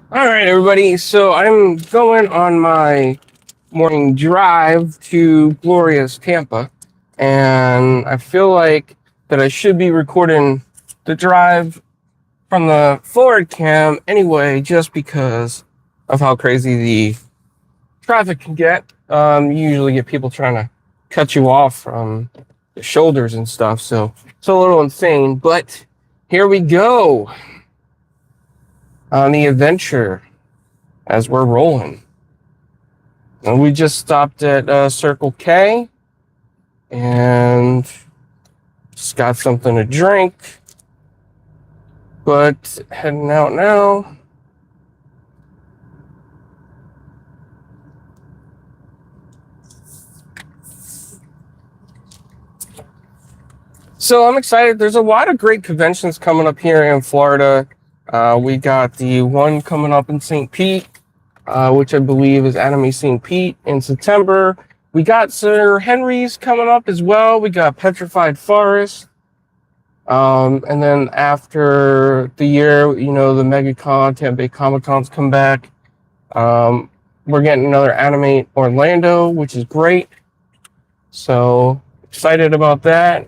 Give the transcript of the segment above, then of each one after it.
All right, everybody. So I'm going on my morning drive to glorious Tampa, and I feel like that I should be recording the drive from the forward cam anyway, just because of how crazy the traffic can get. You usually get people trying to cut you off from the shoulders and stuff, so it's a little insane. But here we go on the adventure as we're rolling. And we just stopped at Circle K and just got something to drink, but heading out now. So I'm excited. There's a lot of great conventions coming up here in Florida. We got the one coming up in St. Pete, which I believe is Anime St. Pete in September. We got Sir Henry's coming up as well. We got Petrified Forest. And then after the year, you know, the MegaCon, Tampa Bay Comic Cons come back. We're getting another Anime Orlando, which is great. So excited about that.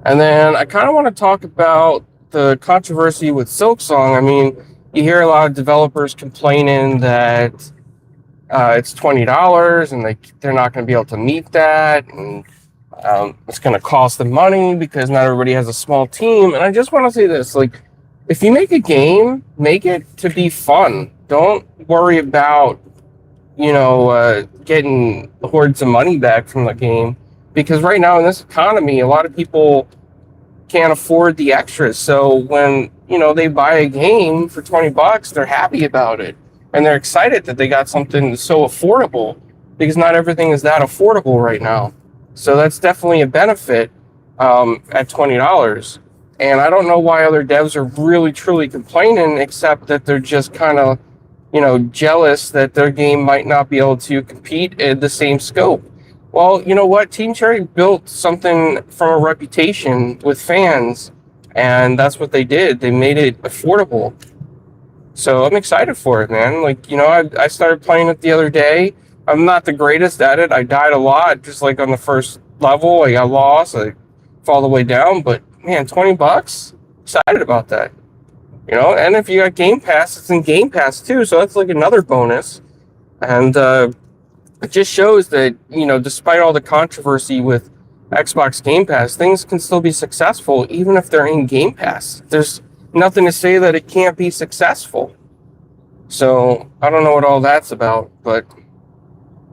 And then I kind of want to talk about the controversy with Silksong. I mean, you hear a lot of developers complaining that it's $20 and they're not going to be able to meet that, and it's going to cost them money because not everybody has a small team. And I just want to say this, like, if you make a game, make it to be fun. Don't worry about, you know, getting hordes of money back from the game, because right now in this economy, a lot of people can't afford the extras. So when, you know, they buy a game for $20, they're happy about it. And they're excited that they got something so affordable, because not everything is that affordable right now. So that's definitely a benefit at $20. And I don't know why other devs are really, truly complaining, except that they're just kind of, you know, jealous that their game might not be able to compete in the same scope. Well, you know what? Team Cherry built something from a reputation with fans, and that's what they did. They made it affordable. So I'm excited for it, man. Like, you know, I started playing it the other day. I'm not the greatest at it. I died a lot, just like on the first level. I got lost. I fall the way down. But, man, $20? Excited about that. You know, and if you got Game Pass, it's in Game Pass too. So that's like another bonus. And, it just shows that, you know, despite all the controversy with Xbox Game Pass, things can still be successful even if they're in Game Pass. There's nothing to say that it can't be successful. So I don't know what all that's about, but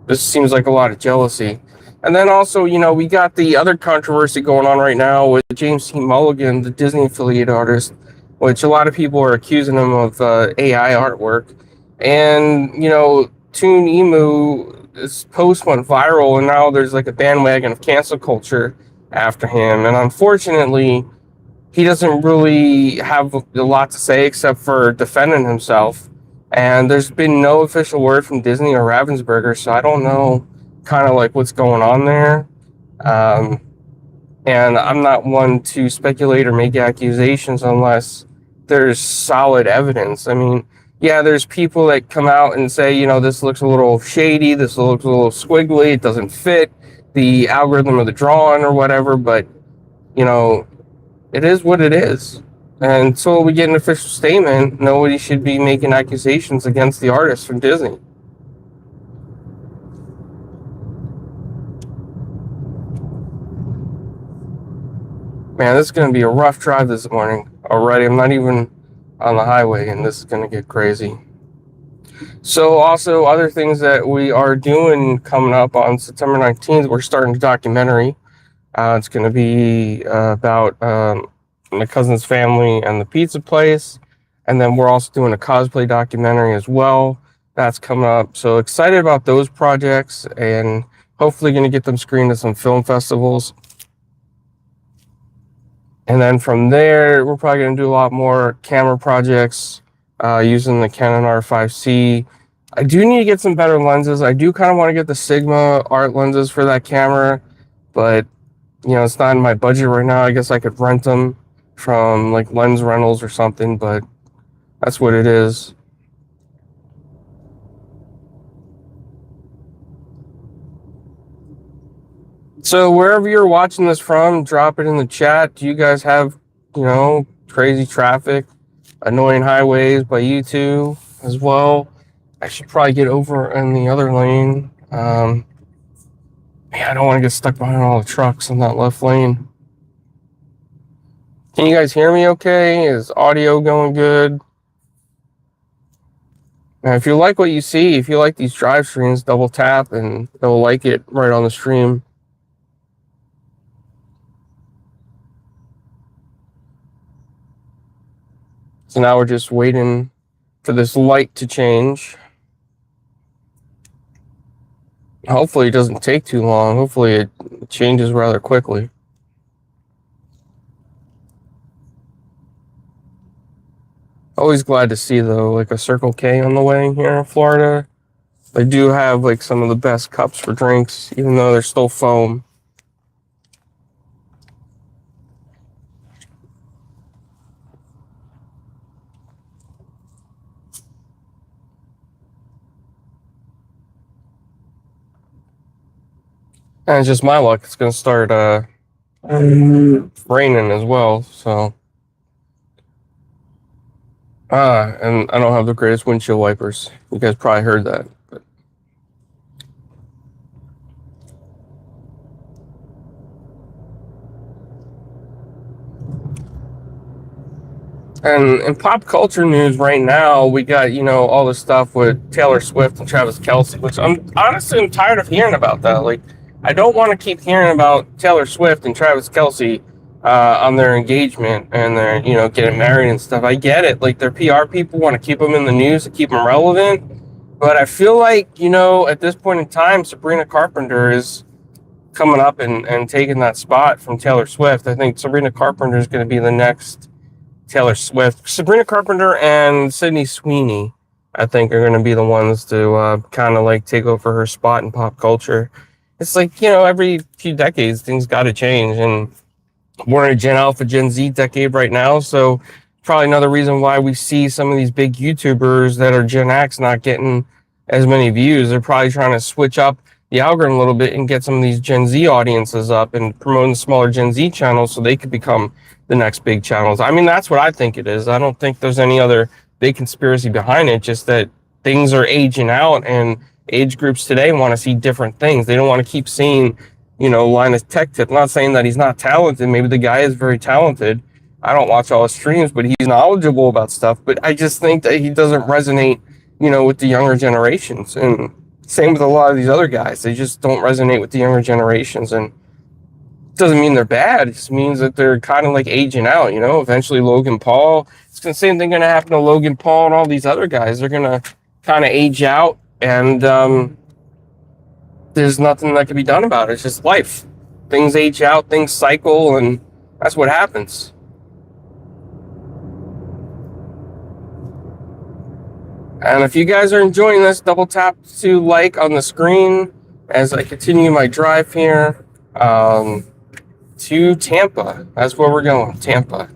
this seems like a lot of jealousy. And then also, you know, we got the other controversy going on right now with James T. Mulligan, the Disney affiliate artist, which a lot of people are accusing him of AI artwork. And, you know, Toon Emu, this post went viral, and now there's like a bandwagon of cancel culture after him. And unfortunately, he doesn't really have a lot to say except for defending himself. And there's been no official word from Disney or Ravensburger, so I don't know kind of like what's going on there. And I'm not one to speculate or make accusations unless there's solid evidence. I mean, yeah, there's people that come out and say, you know, this looks a little shady, this looks a little squiggly, it doesn't fit the algorithm of the drawing or whatever, but, you know, it is what it is. And until we get an official statement, nobody should be making accusations against the artist from Disney. Man, this is going to be a rough drive this morning already. I'm not even on the highway, and this is going to get crazy. So also other things that we are doing coming up on September 19th, we're starting a documentary. It's going to be about my cousin's family and the pizza place. And then we're also doing a cosplay documentary as well. That's coming up. So excited about those projects, and hopefully going to get them screened at some film festivals. And then from there, we're probably going to do a lot more camera projects using the Canon R5C. I do need to get some better lenses. I do kind of want to get the Sigma art lenses for that camera, but, you know, it's not in my budget right now. I guess I could rent them. from like Lens Rentals or something, but that's what it is. So wherever you're watching this from, drop it in the chat. Do you guys have, crazy traffic, annoying highways by you two as well? I should probably get over in the other lane. Yeah, I don't want to get stuck behind all the trucks in that left lane. Can you guys hear me okay? Is audio going good? Now, if you like what you see, if you like these drive streams, double tap and they'll like it right on the stream. So now we're just waiting for this light to change. Hopefully it doesn't take too long. Hopefully it changes rather quickly. Always glad to see though, like a Circle K on the way here in Florida. They do have like some of the best cups for drinks, even though they're still foam. And it's just my luck. It's going to start raining as well. So, and I don't have the greatest windshield wipers. You guys probably heard that. But. And in pop culture news right now, we got, all this stuff with Taylor Swift and Travis Kelce, which I'm tired of hearing about that. Like, I don't want to keep hearing about Taylor Swift and Travis Kelce on their engagement and their, getting married and stuff. I get it. Like, their PR people want to keep them in the news to keep them relevant. But I feel like, at this point in time, Sabrina Carpenter is coming up and taking that spot from Taylor Swift. I think Sabrina Carpenter is going to be the next Taylor Swift. Sabrina Carpenter and Sydney Sweeney, I think, are going to be the ones to kind of like take over her spot in pop culture. It's like, every few decades, things got to change. And we're in a Gen Alpha, Gen Z decade right now. So probably another reason why we see some of these big YouTubers that are Gen X not getting as many views. They're probably trying to switch up the algorithm a little bit and get some of these Gen Z audiences up and promoting the smaller Gen Z channels so they could become the next big channels. I mean, that's what I think it is. I don't think there's any other big conspiracy behind it, just that things are aging out and age groups today want to see different things. They don't want to keep seeing, Linus Tech Tip. I'm not saying that he's not talented. Maybe the guy is very talented. I don't watch all his streams, but he's knowledgeable about stuff. But I just think that he doesn't resonate, with the younger generations. And same with a lot of these other guys. They just don't resonate with the younger generations. And it doesn't mean they're bad. It just means that they're kind of like aging out, Eventually Logan Paul, it's the same thing going to happen to Logan Paul and all these other guys. They're going to kind of age out. And there's nothing that can be done about it. It's just life. Things age out, things cycle, and that's what happens. And if you guys are enjoying this, double tap to like on the screen as I continue my drive here to Tampa. That's where we're going, Tampa.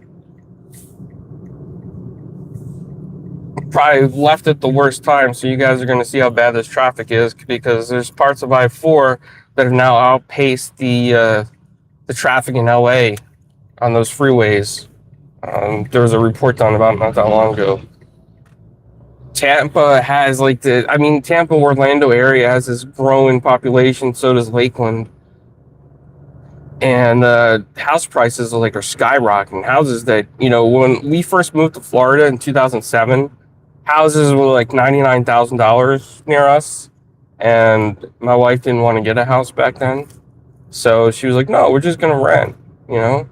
Probably left at the worst time, so you guys are going to see how bad this traffic is, because there's parts of I-4 that have now outpaced the traffic in LA on those freeways. There was a report done about it not that long ago. Tampa has Tampa, Orlando area has this growing population, so does Lakeland. And house prices are skyrocketing. Houses that, when we first moved to Florida in 2007, houses were like $99,000 near us, and my wife didn't want to get a house back then, so she was like, no, we're just gonna rent, and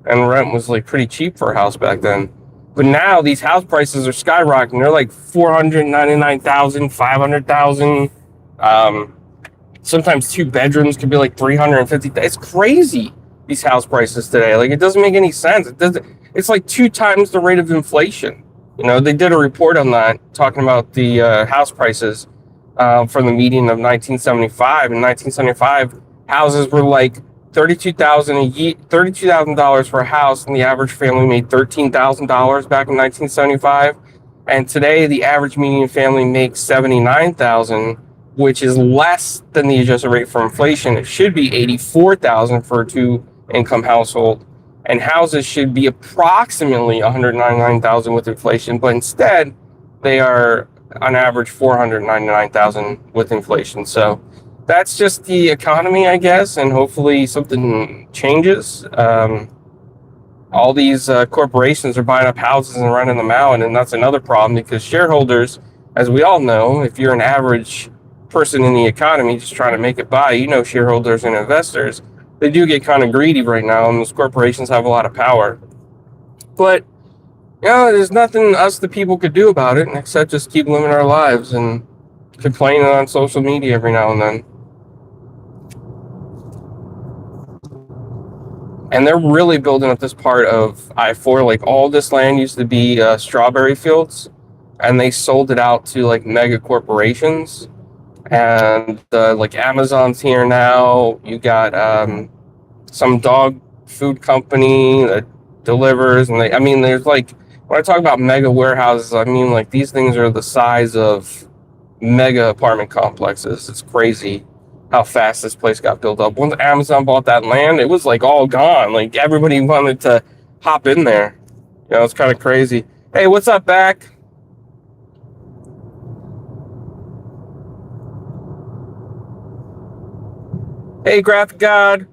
rent was like pretty cheap for a house back then. But now these house prices are skyrocketing. They're like $499,000, $500,000. Sometimes 2 bedrooms could be like $350,000. It's crazy, these house prices today. Like, it doesn't make any sense. It's like 2 times the rate of inflation. They did a report on that, talking about the house prices from the median of 1975. In 1975, houses were like $32,000 for a house, and the average family made $13,000 back in 1975. And today, the average median family makes $79,000, which is less than the adjusted rate for inflation. It should be $84,000 for a two-income household, and houses should be approximately $199,000 with inflation, but instead, they are on average $499,000 with inflation. So that's just the economy, I guess, and hopefully something changes. All these corporations are buying up houses and renting them out, and that's another problem because shareholders, as we all know, if you're an average person in the economy just trying to make it by, you know, shareholders and investors, they do get kind of greedy right now, and those corporations have a lot of power. But, you know, there's nothing us, the people, could do about it except just keep living our lives and complaining on social media every now and then. And they're really building up this part of I-4. Like, all this land used to be strawberry fields, and they sold it out to like mega corporations. And like Amazon's here now. You got some dog food company that delivers, and I mean, there's like, when I talk about mega warehouses, I mean like these things are the size of mega apartment complexes. It's crazy how fast this place got built up. Once Amazon bought that land, it was like all gone. Like, everybody wanted to hop in there. You know, it's kind of crazy. Hey, what's up, back? Hey, Graphic God.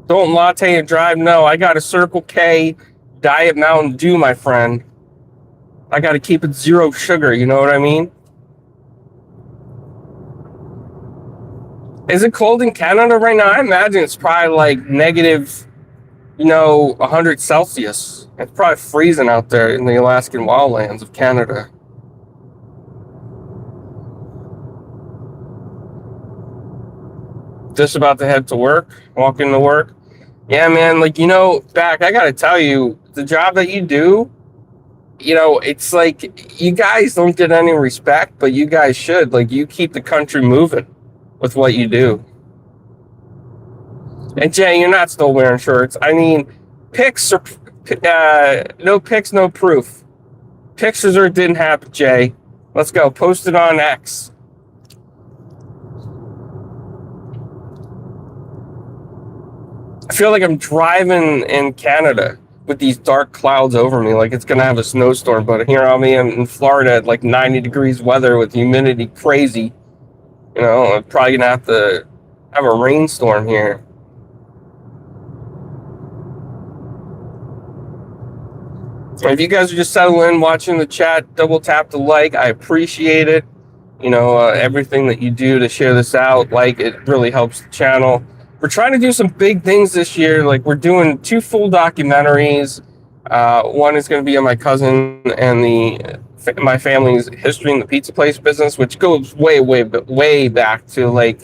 Don't latte and drive. No, I got a Circle K Diet Mountain Dew, my friend. I got to keep it zero sugar, you know what I mean? Is it cold in Canada right now? I imagine it's probably like negative, 100 Celsius. It's probably freezing out there in the Alaskan wildlands of Canada. Just about to head to work, walk into work. Yeah, man, like, back, I gotta tell you, the job that you do, it's like, you guys don't get any respect, but you guys should. Like, you keep the country moving with what you do. And Jay, you're not still wearing shorts. I mean, pics or no pics, no proof. Pictures or it didn't happen, Jay. Let's go. Post it on X. I feel like I'm driving in Canada with these dark clouds over me, like it's gonna have a snowstorm. But here I am in Florida at like 90 degrees weather with humidity crazy. I'm probably gonna have to have a rainstorm here. If you guys are just settling, watching the chat, double tap the like. I appreciate it. Everything that you do to share this out, like, it really helps the channel. We're trying to do some big things this year. Like, we're doing 2 full documentaries. One is going to be on my cousin and my family's history in the pizza place business, which goes way back to like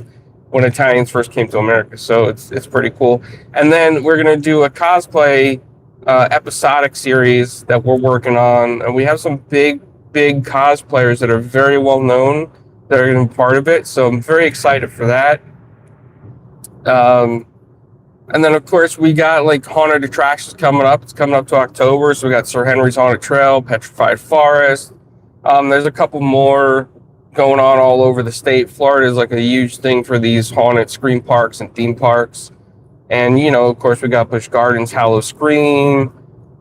when Italians first came to America. So it's pretty cool. And then we're going to do a cosplay episodic series that we're working on. And we have some big cosplayers that are very well known that are going to be part of it. So I'm very excited for that. And then, of course, we got like haunted attractions coming up. It's coming up to October. So we got Sir Henry's Haunted Trail, Petrified Forest. There's a couple more going on all over the state. Florida is like a huge thing for these haunted scream parks and theme parks. And, of course, we got Busch Gardens, Hallow Scream.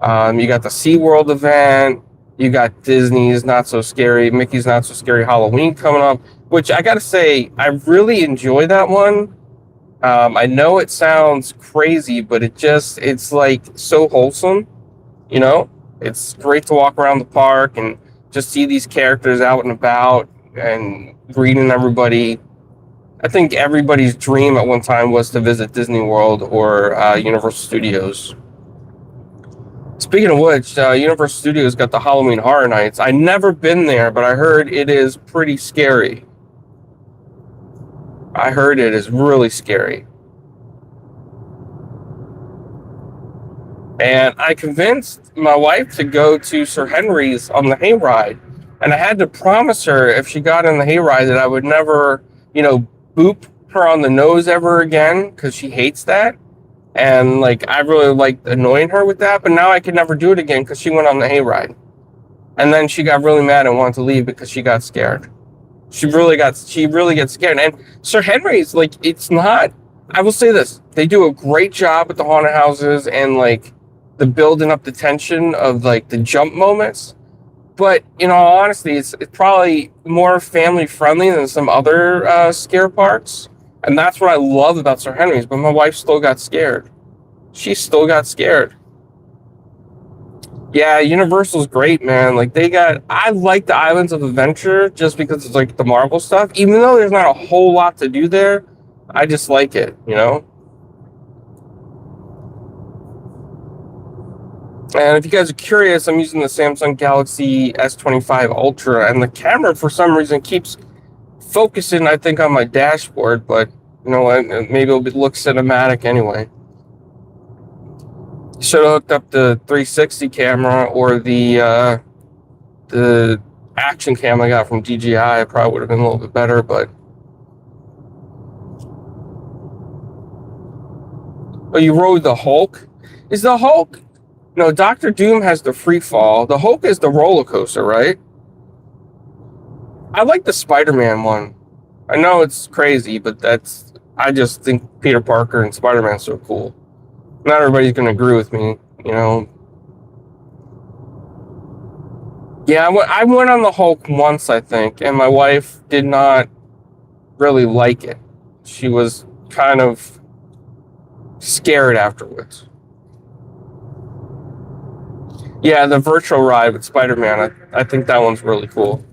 You got the SeaWorld event. You got Disney's Not So Scary, Mickey's Not So Scary Halloween coming up, which I got to say, I really enjoy that one. I know it sounds crazy, but it's like so wholesome, It's great to walk around the park and just see these characters out and about and greeting everybody. I think everybody's dream at one time was to visit Disney World or Universal Studios. Speaking of which, Universal Studios got the Halloween Horror Nights. I've never been there, but I heard it is pretty scary. I heard it is really scary. And I convinced my wife to go to Sir Henry's on the hayride. And I had to promise her if she got in the hayride that I would never, boop her on the nose ever again because she hates that. And like I really liked annoying her with that, but now I could never do it again because she went on the hayride. And then she got really mad and wanted to leave because she got scared. She really gets scared. And Sir Henry's, like, it's not, I will say this, they do a great job with the haunted houses and like the building up the tension of like the jump moments. But in all honesty, it's probably more family friendly than some other scare parks. And that's what I love about Sir Henry's. But my wife still got scared. She still got scared. Yeah, Universal's great, man. Like I like the Islands of Adventure just because it's like the Marvel stuff. Even though there's not a whole lot to do there, I just like it, you know? And if you guys are curious, I'm using the Samsung Galaxy S25 Ultra, and the camera for some reason keeps focusing, I think, on my dashboard, but you know what? Maybe it'll look cinematic anyway. Should have hooked up the 360 camera or the Action Cam I got from DJI. It probably would have been a little bit better, but oh, you rode the Hulk? Is the Hulk? No, Dr. Doom has the free fall. The Hulk is the roller coaster, right? I like the Spider-Man one. I know it's crazy, but I just think Peter Parker and Spider-Man so cool. Not everybody's going to agree with me, you know. Yeah, I went on the Hulk once, I think, and my wife did not really like it. She was kind of scared afterwards. Yeah, the virtual ride with Spider-Man, I think that one's really cool.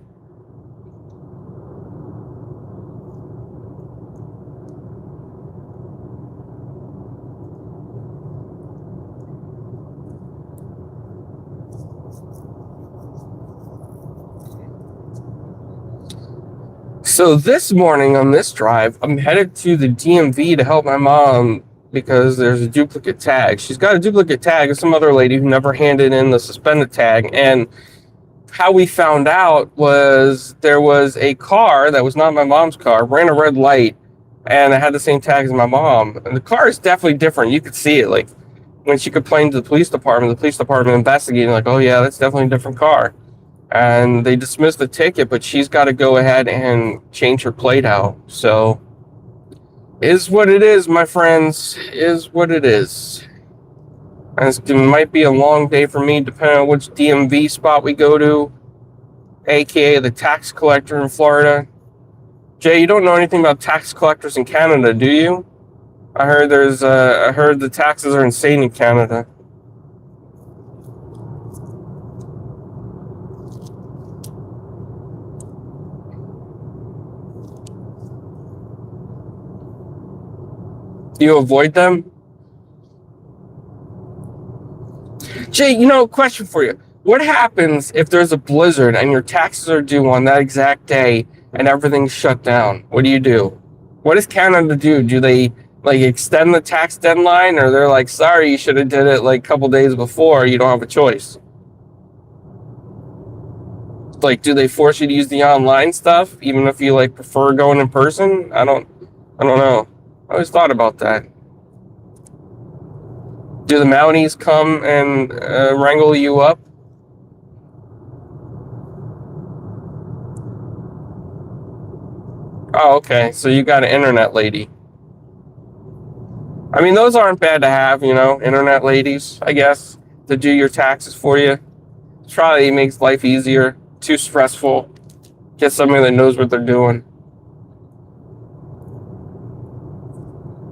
So this morning on this drive, I'm headed to the DMV to help my mom because there's a duplicate tag. She's got a duplicate tag of some other lady who never handed in the suspended tag. And how we found out was there was a car that was not my mom's car, ran a red light, and it had the same tag as my mom. And the car is definitely different. You could see it. Like when she complained to the police department investigating, like, oh yeah, that's definitely a different car. And they dismissed the ticket, but she's got to go ahead and change her plate out. So, is what it is, my friends. Is what it is. And it might be a long day for me, depending on which DMV spot we go to, aka the tax collector in Florida. Jay, you don't know anything about tax collectors in Canada, do you? I heard the taxes are insane in Canada. Do you avoid them? Jay, you know, question for you. What happens if there's a blizzard and your taxes are due on that exact day and everything's shut down? What do? What does Canada do? Do they like extend the tax deadline, or they're like, sorry, you should have did it like a couple days before, you don't have a choice? Like, do they force you to use the online stuff even if you like prefer going in person? I don't know. I always thought about that. Do the Mounties come and wrangle you up? Oh, okay. So you got an internet lady. I mean, those aren't bad to have, you know, internet ladies, I guess, to do your taxes for you. It probably makes life easier. Too stressful. Get somebody that knows what they're doing.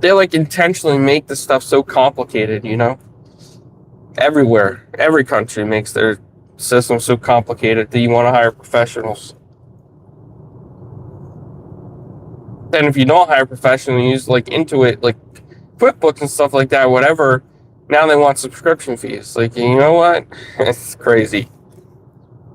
They like intentionally make this stuff so complicated, you know? Everywhere, every country makes their system so complicated that you want to hire professionals. Then if you don't hire professionals, use like Intuit, like QuickBooks and stuff like that, whatever, now they want subscription fees. Like, you know what? It's crazy.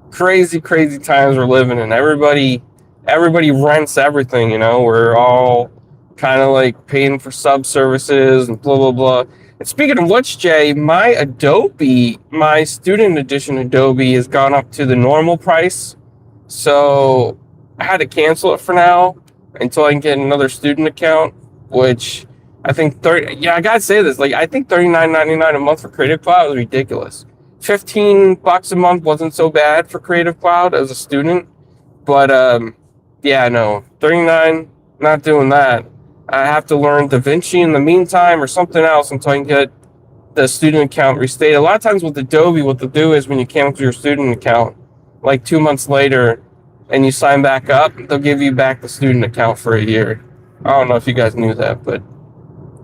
Crazy times we're living in. Everybody rents everything, you know? We're all kind of like paying for sub services and blah, blah, blah. And speaking of which, Jay, my student edition Adobe has gone up to the normal price. So I had to cancel it for now. until I can get another student account, which I think I gotta say this, like I think $39.99 a month for Creative Cloud is ridiculous. $15 a month wasn't so bad for Creative Cloud as a student, but yeah, no, 39, not doing that. I have to learn DaVinci in the meantime or something else until I can get the student account restated. A lot of times with Adobe, what they'll do is when you cancel your student account, like 2 months later, and you sign back up, they'll give you back the student account for a year. I don't know if you guys knew that, but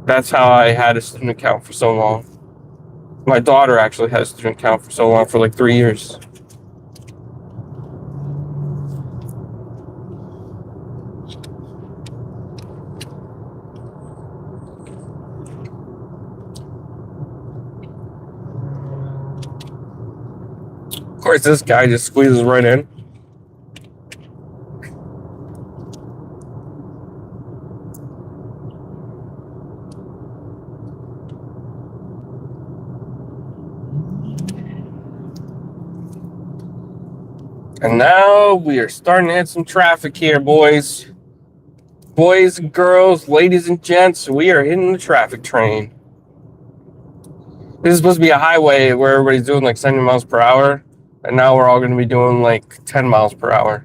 that's how I had a student account for so long. My daughter actually had a student account for so long, for like 3 years. Of course, this guy just squeezes right in. And now we are starting to hit some traffic here, boys. Boys and girls, ladies and gents, we are hitting the traffic train. This is supposed to be a highway where everybody's doing like 70 miles per hour, and now we're all going to be doing like 10 miles per hour.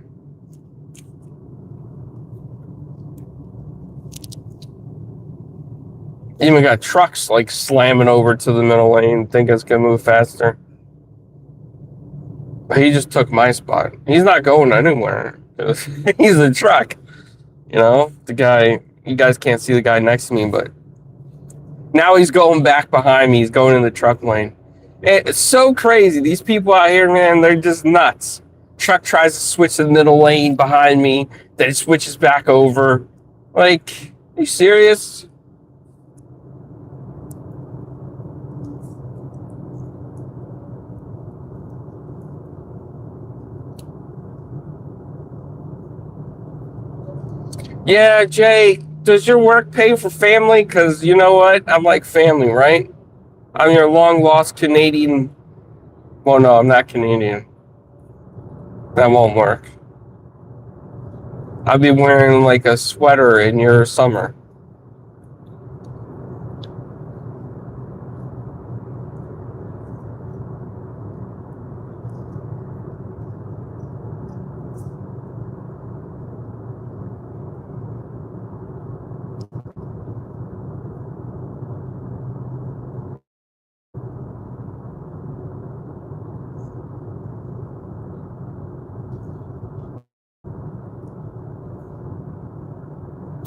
Even got trucks like slamming over to the middle lane, think it's going to move faster. But he just took my spot. He's not going anywhere. He's a truck. You know, the guy, you guys can't see the guy next to me, but now he's going back behind me. He's going in the truck lane. It's so crazy. These people out here, man, they're just nuts. Truck tries to switch to the middle lane behind me, then it switches back over. Like, are you serious? Yeah, Jay, does your work pay for family? Because you know what? I'm like family, right? I'm your long lost Canadian. Well, no, I'm not Canadian. That won't work. I'll be wearing like a sweater in your summer.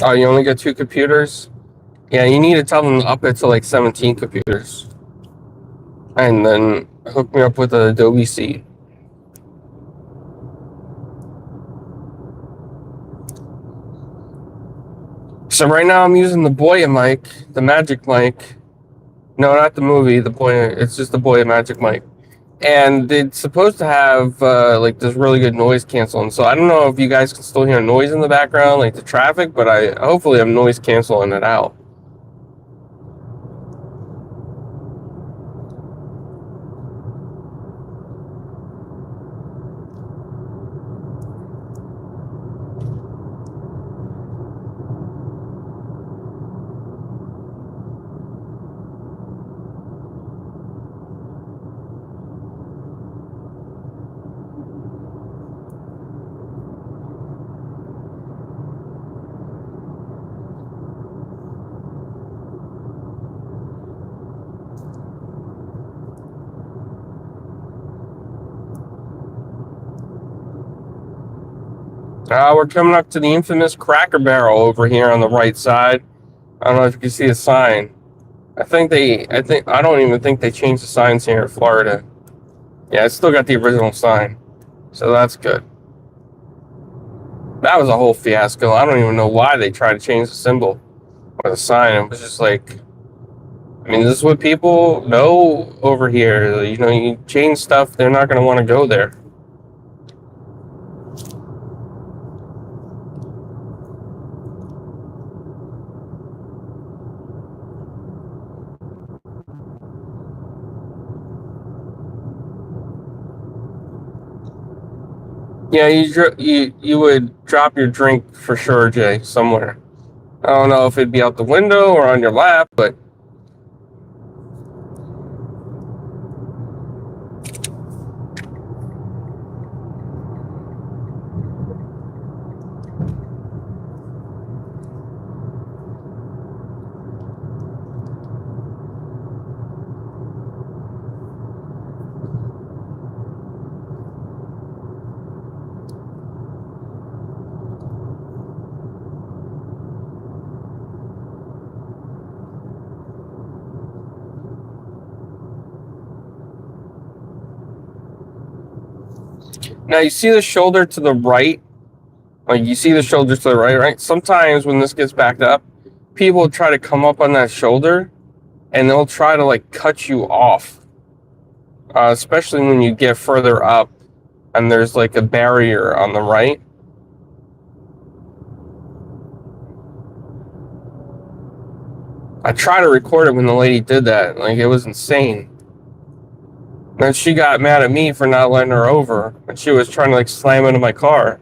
Oh, you only get 2 computers? Yeah, you need to tell them to up it to like 17 computers. And then hook me up with an Adobe seat. So right now I'm using the Boya mic, the Magic mic. No, not the movie, the Boya, it's just the Boya Magic mic. And it's supposed to have like this really good noise canceling. So I don't know if you guys can still hear noise in the background, like the traffic, but hopefully I'm noise canceling it out. We're coming up to the infamous Cracker Barrel over here on the right side. I don't know if you can see a sign. I don't even think they changed the signs here in Florida. Yeah, it's still got the original sign. So that's good. That was a whole fiasco. I don't even know why they tried to change the symbol or the sign. It was just like, I mean, this is what people know over here. You know, you change stuff, they're not going to want to go there. Yeah, you would drop your drink for sure, Jay, somewhere. I don't know if it'd be out the window or on your lap, but now you see the shoulder to the right. Like you see the shoulder to the right, right? Sometimes when this gets backed up, people try to come up on that shoulder and they'll try to like cut you off, especially when you get further up and there's like a barrier on the right. I tried to record it when the lady did that. Like it was insane. Then she got mad at me for not letting her over, and she was trying to like slam into my car.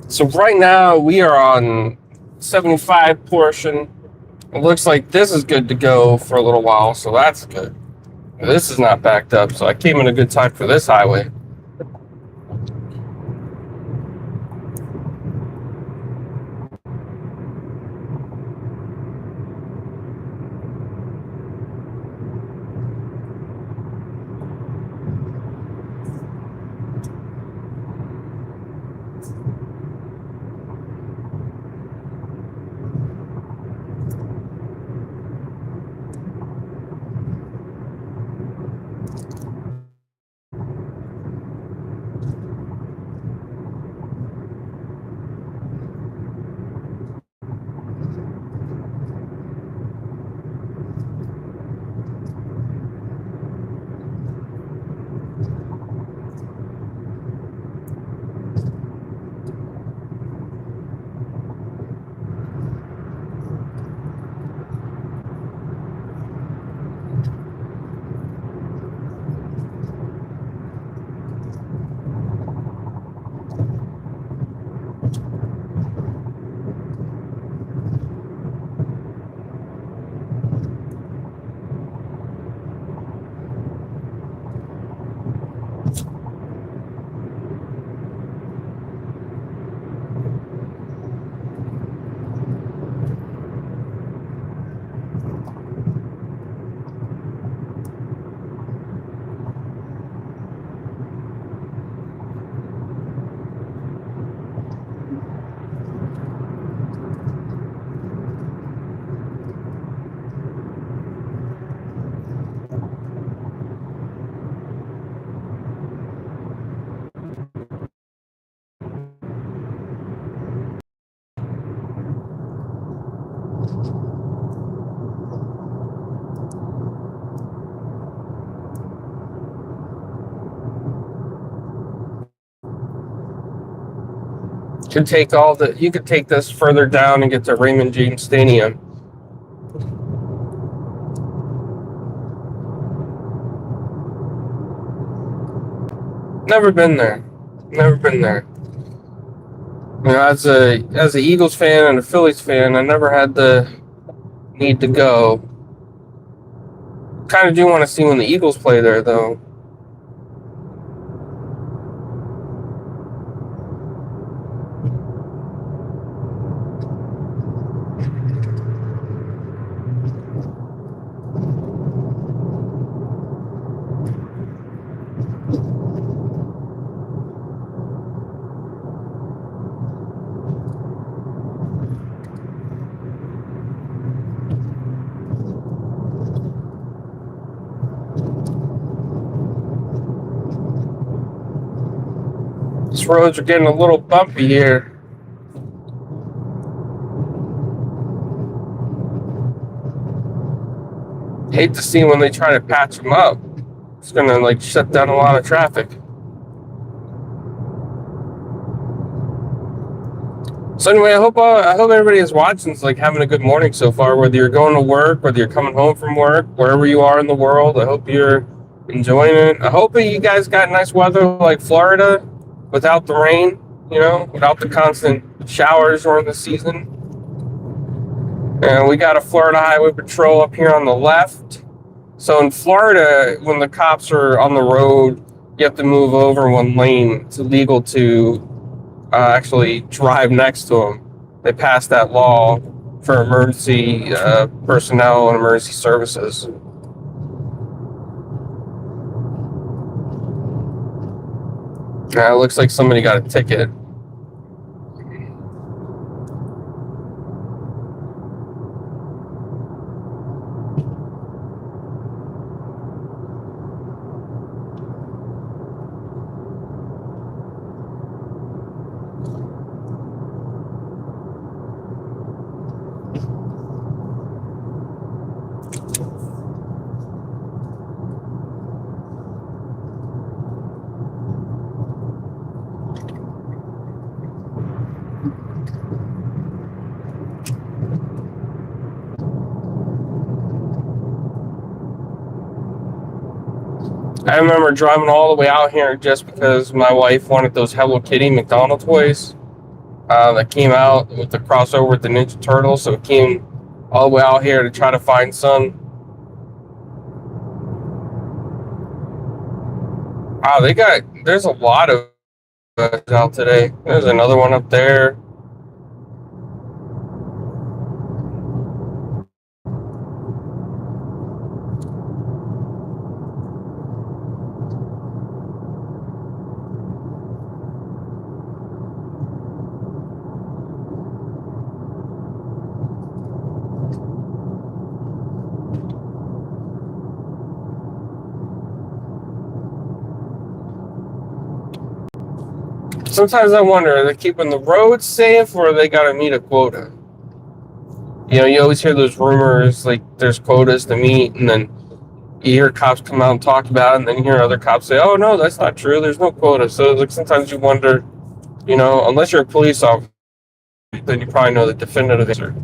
So right now we are on 75 portion. It looks like this is good to go for a little while, so that's good. This is not backed up, so I came in a good time for this highway. You could take this further down and get to Raymond James Stadium. Never been there. Never been there. You know, as a Eagles fan and a Phillies fan, I never had the need to go. Kind of do want to see when the Eagles play there, though. These roads are getting a little bumpy here. Hate to see when they try to patch them up. It's gonna like shut down a lot of traffic. So anyway, I hope everybody is watching is like having a good morning so far. Whether you're going to work, whether you're coming home from work, wherever you are in the world, I hope you're enjoying it. I hope that you guys got nice weather like Florida, without the rain. You know, without the constant showers during the season. And we got a Florida Highway Patrol up here on the left. So in Florida, when the cops are on the road, you have to move over one lane. It's illegal to actually drive next to them. They passed that law for emergency personnel and emergency services. It looks like somebody got a ticket. I remember driving all the way out here just because my wife wanted those Hello Kitty McDonald toys that came out with the crossover with the Ninja Turtles. So it came all the way out here to try to find some. Wow, there's a lot of out today. There's another one up there. Sometimes I wonder, are they keeping the roads safe or are they got to meet a quota? You know, you always hear those rumors like there's quotas to meet, and then you hear cops come out and talk about it, and then you hear other cops say, oh, no, that's not true. There's no quota. So like sometimes you wonder, you know, unless you're a police officer, then you probably know the definitive answer.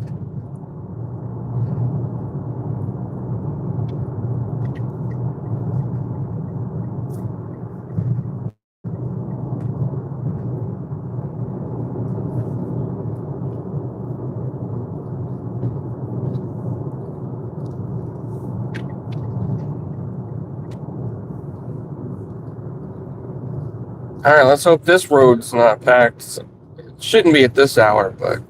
All right, let's hope this road's not packed. It shouldn't be at this hour, but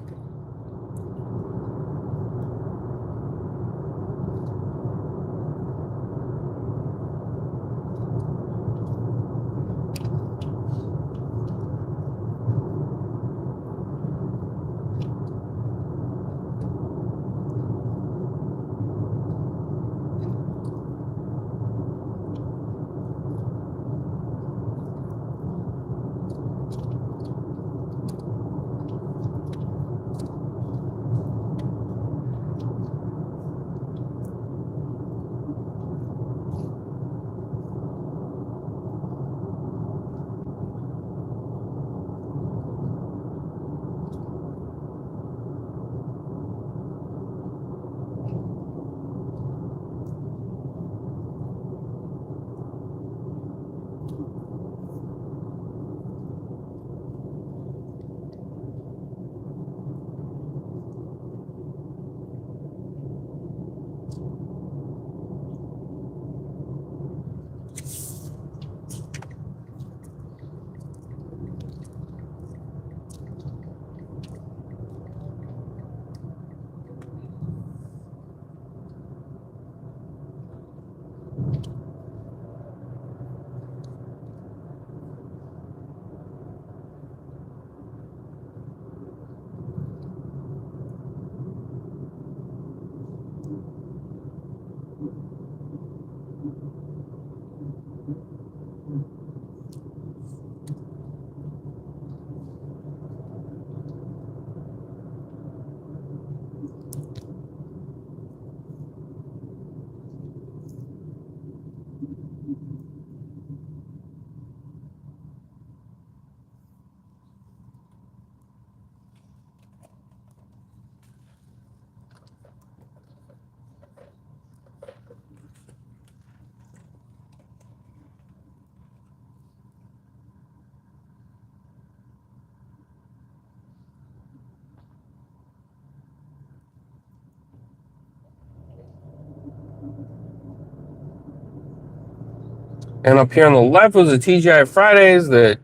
And up here on the left was the TGI Fridays that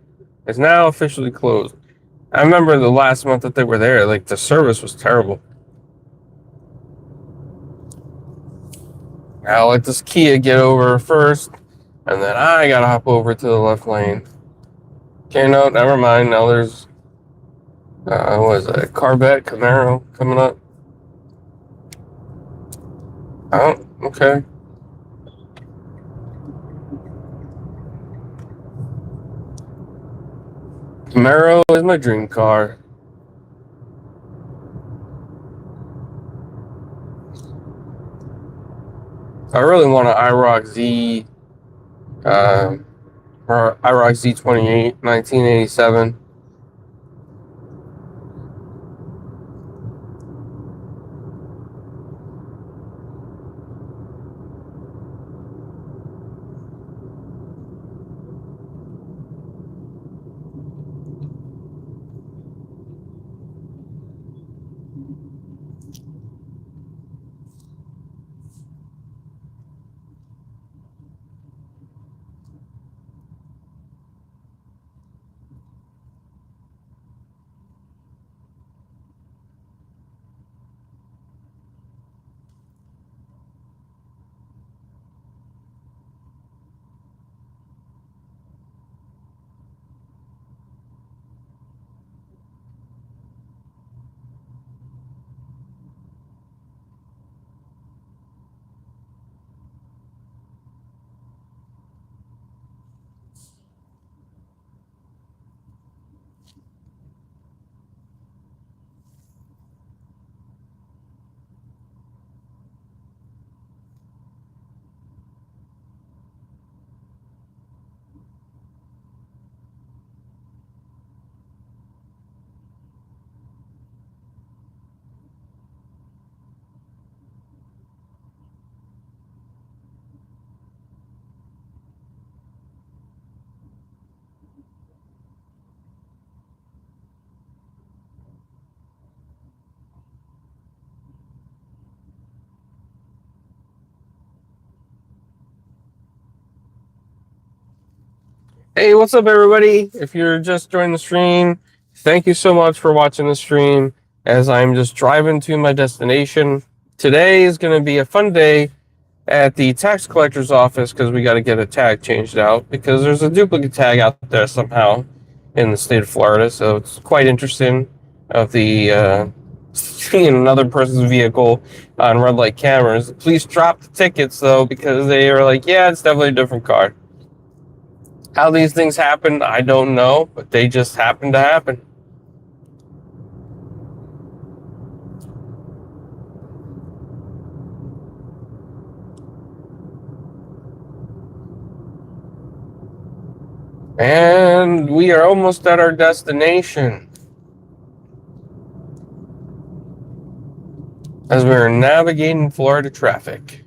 is now officially closed. I remember the last month that they were there, like the service was terrible. I'll let this Kia get over first, and then I gotta hop over to the left lane. Okay, no, never mind. Now there's, what is that, Corvette, Camaro coming up. Oh, okay. Camaro is my dream car. I really want an IROC Z, or IROC Z28, 1987. Hey, what's up, everybody? If you're just joining the stream, thank you so much for watching the stream as I'm just driving to my destination. Today is going to be a fun day at the tax collector's office because we got to get a tag changed out because there's a duplicate tag out there somehow in the state of Florida. So it's quite interesting of the seeing another person's vehicle on red light cameras. Please drop the tickets though because they are like, yeah, it's definitely a different car. How these things happen, I don't know, but they just happen to happen. And we are almost at our destination. As we're navigating Florida traffic.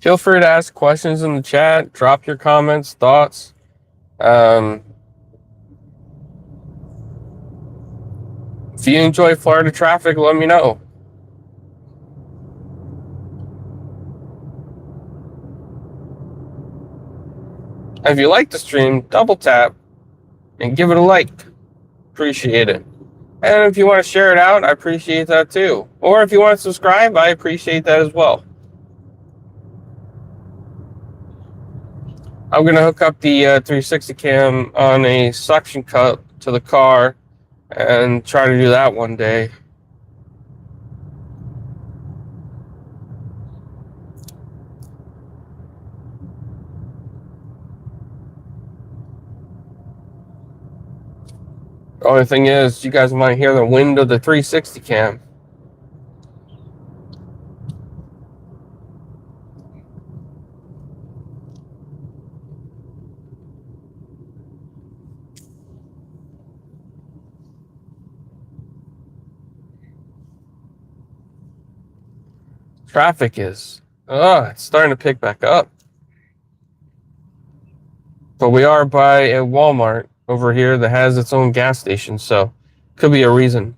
Feel free to ask questions in the chat. Drop your comments, thoughts. If you enjoy Florida traffic, let me know. If you like the stream, double tap and give it a like. Appreciate it. And if you want to share it out, I appreciate that too. Or if you want to subscribe, I appreciate that as well. I'm going to hook up the 360 cam on a suction cup to the car and try to do that one day. The only thing is, you guys might hear the wind of the 360 cam. Traffic is, it's starting to pick back up. But we are by a Walmart over here that has its own gas station, so could be a reason.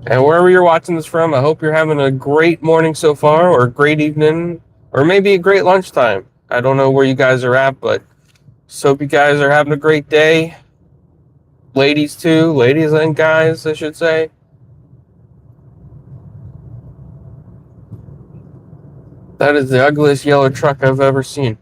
And wherever you're watching this from, I hope you're having a great morning so far, or a great evening, or maybe a great lunchtime. I don't know where you guys are at, but just hope you guys are having a great day. Ladies too, ladies and guys, I should say. That is the ugliest yellow truck I've ever seen.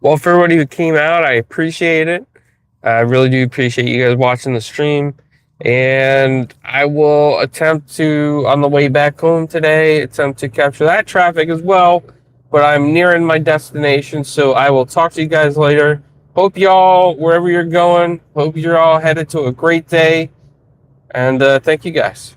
Well, for everybody who came out, I appreciate it. I really do appreciate you guys watching the stream. And I will attempt to, on the way back home today, attempt to capture that traffic as well. But I'm nearing my destination, so I will talk to you guys later. Hope y'all, wherever you're going, hope you're all headed to a great day. And thank you guys.